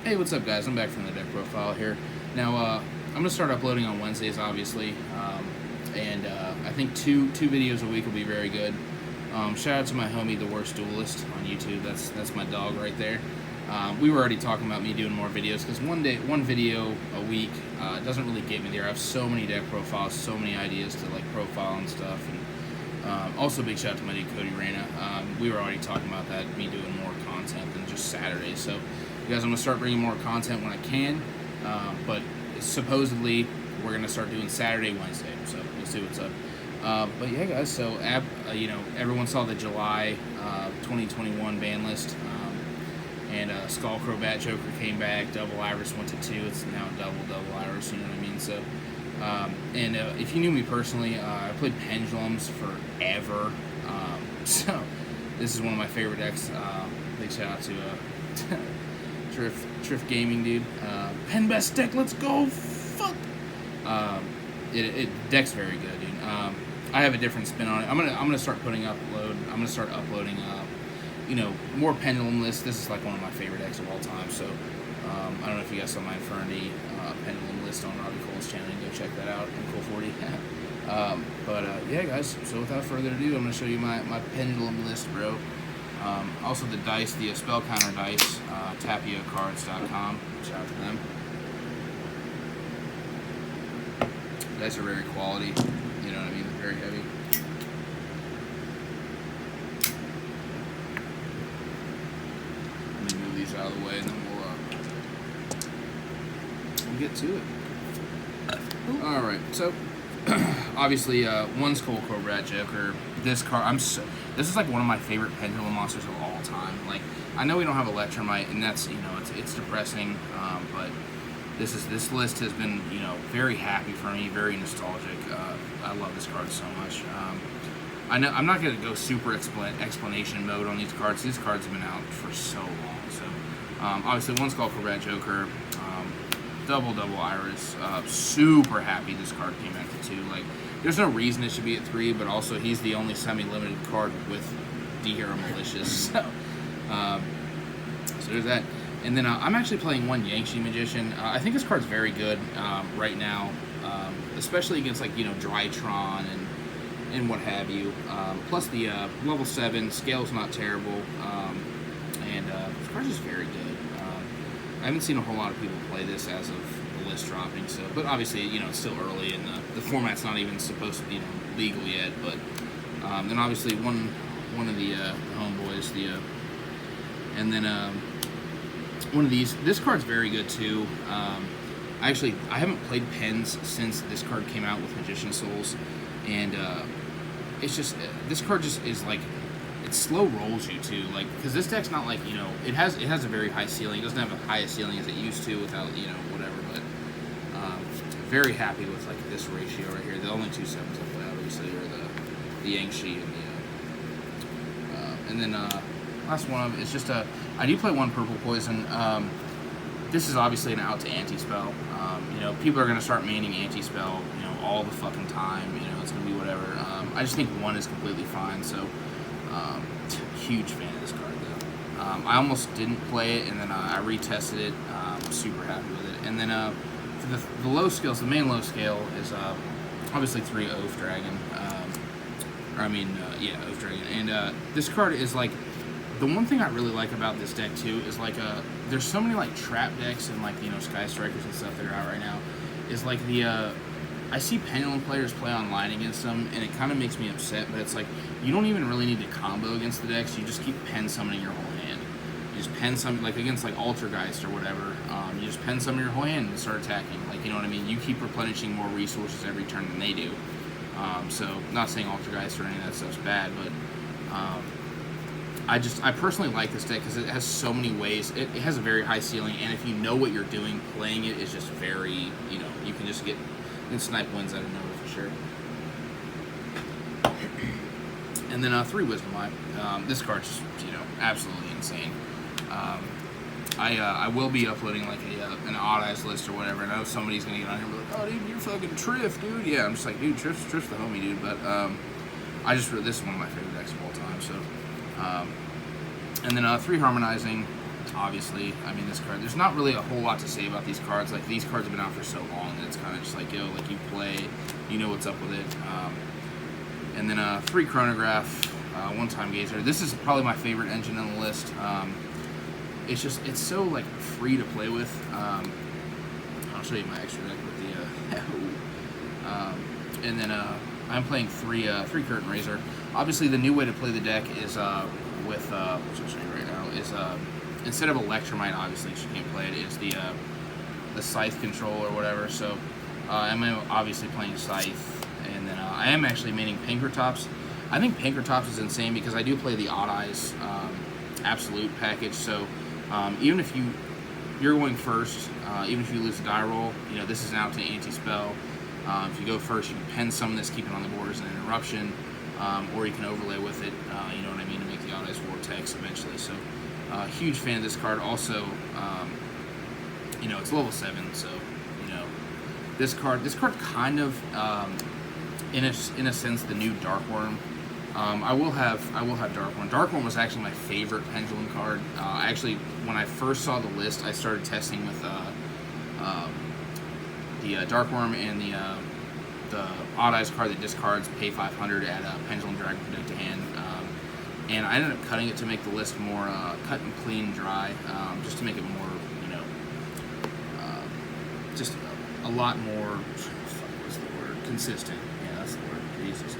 Hey, what's up, guys? I'm back from the deck profile here. Now, I'm going to start uploading on Wednesdays, obviously, and I think two videos a week will be very good. Shout out to my homie, The Worst Duelist, on YouTube. That's my dog right there. We were already talking about me doing more videos, because one video a week doesn't really get me there. I have so many deck profiles, so many ideas to like profile and stuff. And also, big shout out to my dude Cody Reyna. We were already talking about that, me doing more content than just Saturdays. So, you guys, I'm going to start bringing more content when I can, but supposedly we're going to start doing Saturday, Wednesday, so we'll see what's up. But yeah, guys, so everyone saw the July 2021 ban list, and Cobra Joker came back, double Iris went to 2, it's now double Iris, you know what I mean? So, if you knew me personally, I played Pendulums forever, so this is one of my favorite decks. Big shout out to Triff Gaming, dude. Pen best deck, let's go! Fuck! Deck's very good, dude. I have a different spin on it. I'm gonna start uploading more Pendulum lists. This is like one of my favorite decks of all time. So I don't know if you guys saw my Infernity Pendulum list on Robbie Cole's channel. You can go check that out in Cole 40. Yeah, guys. So without further ado, I'm gonna show you my Pendulum list, bro. Also the dice, the spell counter dice, tapiacards.com. Shout out to them. Dice are very quality, you know what I mean? They're very heavy. Let me move these out of the way and then we'll get to it. Alright, so obviously one's Cobra Joker. This is like one of my favorite Pendulum monsters of all time. Like, I know we don't have Electromite, and that's, it's depressing, but this list has been, very happy for me, very nostalgic. I love this card so much. I know I'm not going to go super explanation mode on these cards. These cards have been out for so long. So obviously one's called Cobra Joker, double Iris. Super happy this card came out to 2. Like, there's no reason it should be at 3, but also he's the only semi-limited card with D-Hero Malicious. So there's that. And then I'm actually playing one Yankee Magician. I think this card's very good right now, especially against like Drytron and what have you. Plus the level 7 scale's not terrible, and this card's just very good. I haven't seen a whole lot of people play this as of the list dropping. So, but obviously it's still early and the format's not even supposed to be legal yet. But then obviously one of the homeboys, and then one of these. This card's very good too. I haven't played Pens since this card came out with Magician Souls, and it's just this card just is like, it slow rolls you too, like, because this deck's not like, it has a very high ceiling. It doesn't have the highest ceiling as it used to without whatever, but very happy with like this ratio right here. The only 2 sevens I play obviously are the Yankee and then last one of it is just I do play one Purple Poison. This is obviously an out to anti-spell. People are going to start maining anti-spell, all the fucking time. It's going to be whatever. I just think one is completely fine. So, huge fan of this card though. I almost didn't play it, and then I retested it. Super happy with it. And then for the low scales, the main low scale is obviously 3 Oath Dragon. Oath Dragon. And this card is like, the one thing I really like about this deck too is like there's so many like trap decks and like Sky Strikers and stuff that are out right now. Is like I see Pendulum players play online against them, and it kind of makes me upset. But it's like, you don't even really need to combo against the decks. You just keep pen summoning your whole hand. You just pen some, like against like Altergeist or whatever. You just pen summon your whole hand and start attacking. Like, you know what I mean? You keep replenishing more resources every turn than they do. So not saying Altergeist or any of that stuff's bad, but I personally like this deck because it has so many ways. It has a very high ceiling, and if you know what you're doing, playing it is just very, you can just snipe wins out of nowhere for sure. And then 3 Wisdom Eye. This card's just, absolutely insane. I will be uploading like an odd eyes list or whatever, and I know somebody's gonna get on here and be like, oh dude, you're fucking Triff, dude. Yeah, I'm just like, dude, Triff's the homie, dude. But this is one of my favorite decks of all time. So, and then 3 Harmonizing, Obviously, I mean, this card, there's not really a whole lot to say about these cards. Like, these cards have been out for so long that it's kind of just like, yo, like, you play, you know what's up with it. And then 3 chronograph, 1 time gazer. This is probably my favorite engine on the list. It's so, like, free to play with. I'll show you my extra deck with the, and then I'm playing 3 curtain raiser. Obviously, the new way to play the deck is with, which I'll show you right now, is instead of Electromite, obviously, she can't play it, is the Scythe control or whatever. So I'm obviously playing Scythe, and then I am actually maining Pinkertops. I think Pinkertops is insane because I do play the Odd Eyes Absolute package. So even if you're going first, even if you lose a die roll, you know, this is out to anti-spell. If you go first, you can pen summon this, keep it on the board as an interruption, or you can overlay with it, you know what I mean, to make the Odd Eyes Vortex eventually. So huge fan of this card. Also, you know, it's level 7, so, you know, this card kind of, in a sense, the new Dark Worm. I will have Dark Worm. Dark Worm was actually my favorite Pendulum card. Actually, when I first saw the list, I started testing with the Dark Worm and the Odd Eyes card that discards pay 500 at Pendulum Dragon from deck to hand. And I ended up cutting it to make the list more cut and clean, dry, just to make it more, you know, just a lot more, what's the word, consistent. Yeah, that's the word, Jesus.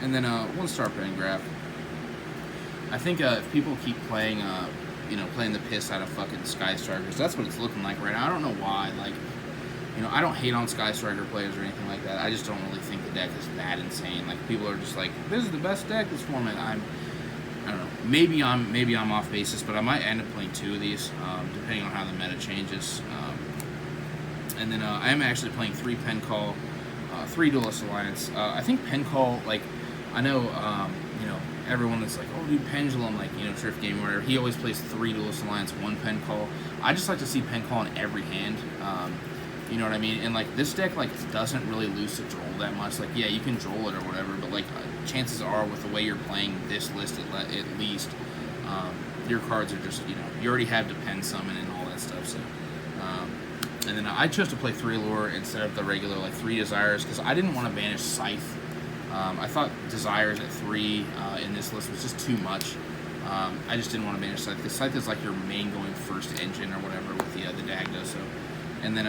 And then 1-star Pengraph. I think if people keep playing, you know, playing the piss out of fucking Sky Strikers, that's what it's looking like right now. I don't know why, like, you know, I don't hate on Sky Striker players or anything like that. I just don't really think the deck is that insane. Like, people are just like, this is the best deck this format. I don't know. Maybe I'm off basis, but I might end up playing 2 of these, depending on how the meta changes. And then I am actually playing 3 Pen Call, 3 Duelist Alliance. I think Pen Call, like, I know, you know, everyone that's like, oh, dude, Pendulum, like, you know, Drift Game or whatever, he always plays 3 Duelist Alliance, 1 Pen Call. I just like to see Pen Call in every hand. You know what I mean? And, like, this deck, like, doesn't really lose to Droll that much. Like, yeah, you can Droll it or whatever, but, like, chances are with the way you're playing this list at least, your cards are just, you know, you already have to pen summon and all that stuff. So, and then I chose to play 3 Allure instead of the regular, like, 3 Desires, because I didn't want to banish Scythe. I thought Desires at 3 in this list was just too much. I just didn't want to banish Scythe, because Scythe is, like, your main going first engine or whatever with the Dagda. So, and then,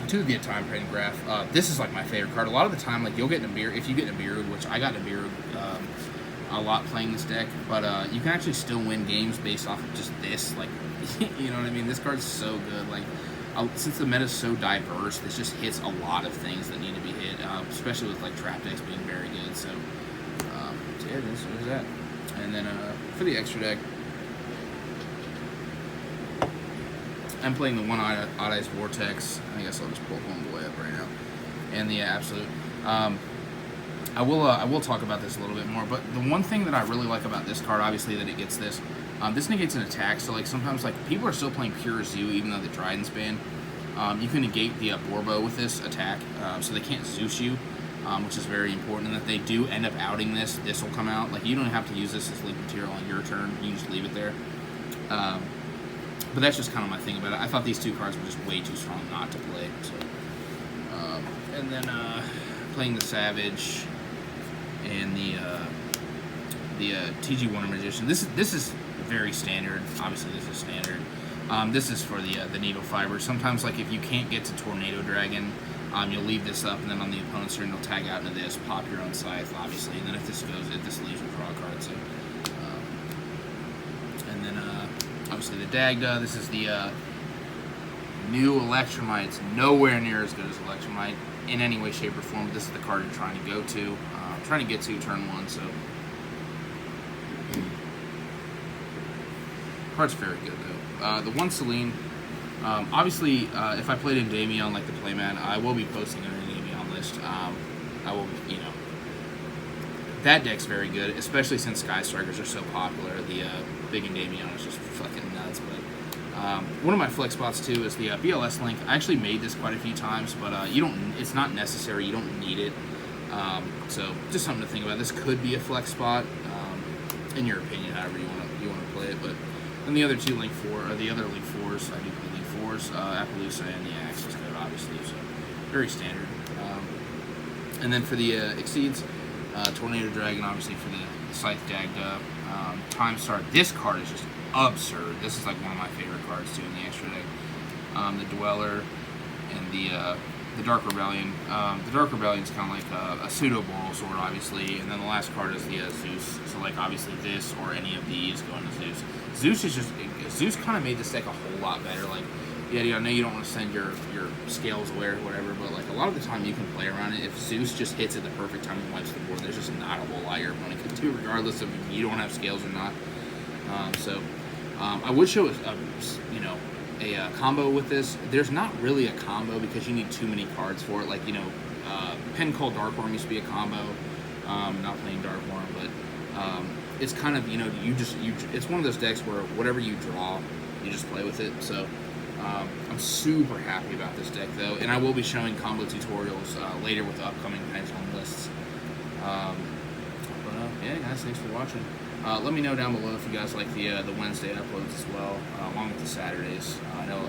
to the Time Pengraph, this is like my favorite card. A lot of the time, like, you'll get Nibiru, if you get Nibiru, which I got Nibiru a lot playing this deck, but you can actually still win games based off of just this, like, you know what I mean? This card's so good. Like, since the meta is so diverse, this just hits a lot of things that need to be hit, especially with, like, trap decks being very good. So, yeah, there's that. And then for the extra deck, I'm playing the 1 Odd Eyes Vortex. I guess I'll just pull Homeboy up right now. And the Absolute. I will talk about this a little bit more, but the one thing that I really like about this card, obviously, that it gets this. This negates an attack, so, like, sometimes, like, people are still playing Pure Zoo, even though the Trident's banned. You can negate the Borbo with this attack, so they can't Zeus you, which is very important. And if they do end up outing this, this will come out. Like, you don't have to use this as lead material on your turn. You just leave it there. But that's just kind of my thing about it. I thought these 2 cards were just way too strong not to play. So, and then playing the Savage and the Tg1 Magician. This is very standard. Obviously, this is standard. This is for the Needle Fiber. Sometimes, like, if you can't get to Tornado Dragon, you'll leave this up, and then on the opponent's turn, you'll tag out into this, pop your own Scythe, obviously, and then if this goes, this leaves with draw cards. So, and then obviously the Dagda. This is the new Electromite. It's nowhere near as good as Electromite in any way, shape, or form. But this is the card you're trying to go to, trying to get to turn 1. So, card's very good though. The 1 Celine. Obviously, if I played in Daemon, like the playmat, I will be posting it in the Daemon list. I will, you know, that deck's very good, especially since Sky Strikers are so popular. The Big and Daemon is just fucking nuts. But one of my flex spots too is the BLS link. I actually made this quite a few times, but you don't. It's not necessary. You don't need it. So just something to think about. This could be a flex spot. in your opinion, however you want to play it. But then the other two Link 4, or the other Link 4s, I do play Link 4s, Appaloosa and the Axis code, obviously, so very standard. And then for the Exceeds, Tornado Dragon, obviously for the Scythe Dagda, Time Start. This card is just absurd. This is like one of my favorite cards too in the extra deck. The Dweller and the Dark Rebellion. The Dark Rebellion is kind of like a pseudo Boral Sword, obviously, and then the last card is the Zeus. So like obviously this or any of these going to Zeus. Zeus kind of made this deck a whole lot better. Like, yeah, I know you don't want to send your scales away or whatever, but like a lot of the time you can play around it. If Zeus just hits at the perfect time and wipes the board, there's just not a whole lot your opponent can do, regardless of if you don't have scales or not. I would show a combo with this. There's not really a combo because you need too many cards for it. Like, Pen Called Darkworm used to be a combo. Not playing Darkworm, but it's kind of, it's one of those decks where whatever you draw, you just play with it. So I'm super happy about this deck though, and I will be showing combo tutorials later with the upcoming Pendulum lists. Yeah, guys, thanks for watching. Let me know down below if you guys like the Wednesday uploads as well, along with the Saturdays. I know